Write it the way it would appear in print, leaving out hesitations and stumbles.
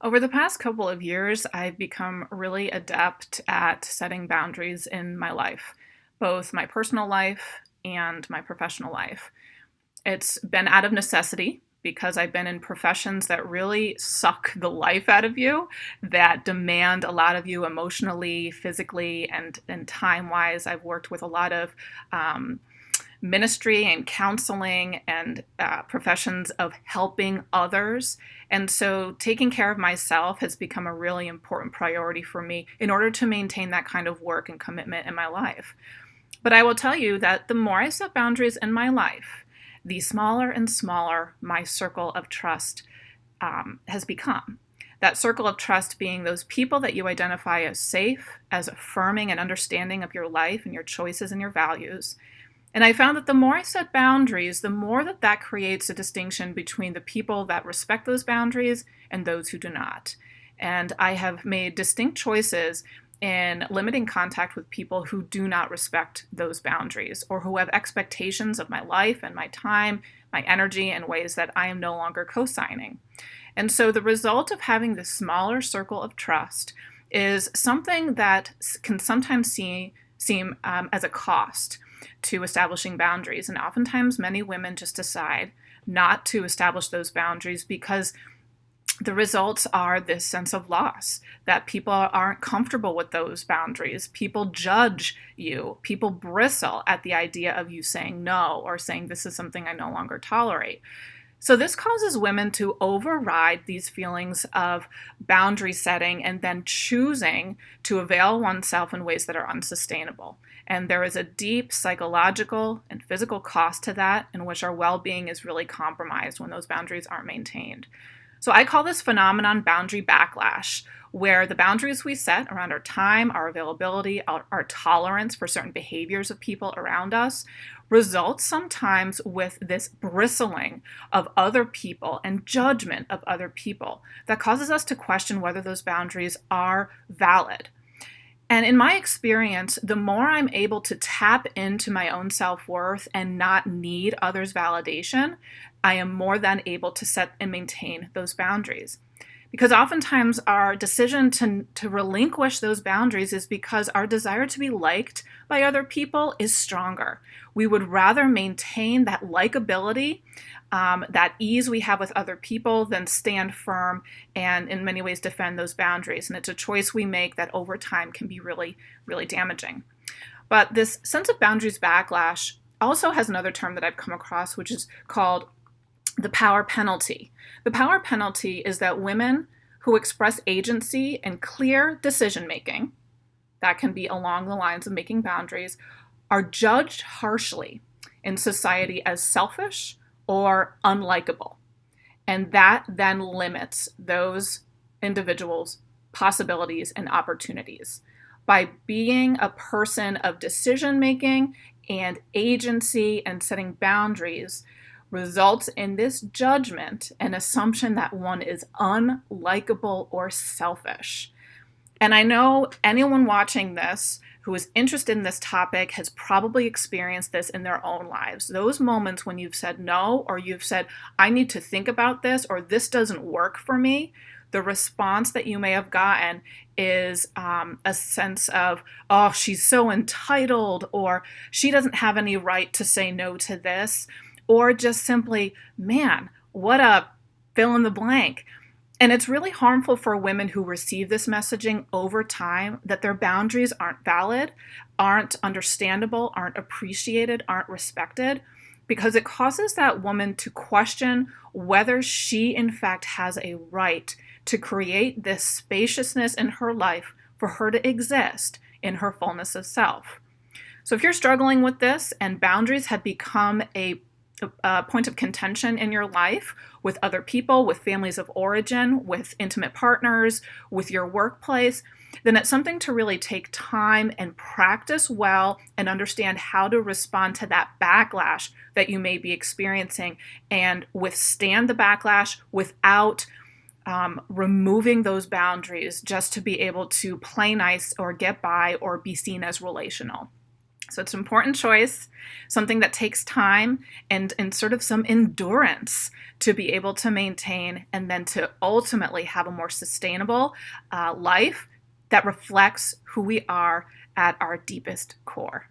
Over the past couple of years, I've become really adept at setting boundaries in my life, both my personal life and my professional life. It's been out of necessity because I've been in professions that really suck the life out of you, that demand a lot of you emotionally, physically, and time wise. I've worked with a lot of ministry and counseling and professions of helping others. And so taking care of myself has become a really important priority for me in order to maintain that kind of work and commitment in my life. But I will tell you that the more I set boundaries in my life, the smaller and smaller my circle of trust has become. That circle of trust being those people that you identify as safe, as affirming and understanding of your life and your choices and your values. And I found that the more I set boundaries, the more that creates a distinction between the people that respect those boundaries and those who do not. And I have made distinct choices in limiting contact with people who do not respect those boundaries or who have expectations of my life and my time, my energy in ways that I am no longer co-signing. And so the result of having this smaller circle of trust is something that can sometimes seem as a cost to establishing boundaries. And oftentimes many women just decide not to establish those boundaries because the results are this sense of loss, that people aren't comfortable with those boundaries. People judge you. People bristle at the idea of you saying no or saying this is something I no longer tolerate. So this causes women to override these feelings of boundary setting and then choosing to avail oneself in ways that are unsustainable. And there is a deep psychological and physical cost to that, in which our well-being is really compromised when those boundaries aren't maintained. So I call this phenomenon boundary backlash, where the boundaries we set around our time, our availability, our tolerance for certain behaviors of people around us results sometimes with this bristling of other people and judgment of other people that causes us to question whether those boundaries are valid. And in my experience, the more I'm able to tap into my own self-worth and not need others' validation, I am more than able to set and maintain those boundaries. Because oftentimes our decision to relinquish those boundaries is because our desire to be liked by other people is stronger. We would rather maintain that likability, that ease we have with other people, than stand firm and in many ways defend those boundaries. And it's a choice we make that over time can be really, really damaging. But this sense of boundaries backlash also has another term that I've come across, which is called the power penalty. The power penalty is that women who express agency and clear decision making, that can be along the lines of making boundaries, are judged harshly in society as selfish or unlikable. And that then limits those individuals' possibilities and opportunities. By being a person of decision making and agency and setting boundaries, results in this judgment and assumption that one is unlikable or selfish. And I know anyone watching this who is interested in this topic has probably experienced this in their own lives. Those moments when you've said no, or you've said, I need to think about this, or this doesn't work for me, the response that you may have gotten is a sense of, oh, she's so entitled, or she doesn't have any right to say no to this. Or just simply, man, what a fill in the blank. And it's really harmful for women who receive this messaging over time that their boundaries aren't valid, aren't understandable, aren't appreciated, aren't respected, because it causes that woman to question whether she in fact has a right to create this spaciousness in her life for her to exist in her fullness of self. So if you're struggling with this and boundaries have become a point of contention in your life with other people, with families of origin, with intimate partners, with your workplace, then it's something to really take time and practice well and understand how to respond to that backlash that you may be experiencing and withstand the backlash without removing those boundaries just to be able to play nice or get by or be seen as relational. So it's an important choice, something that takes time and sort of some endurance to be able to maintain, and then to ultimately have a more sustainable life that reflects who we are at our deepest core.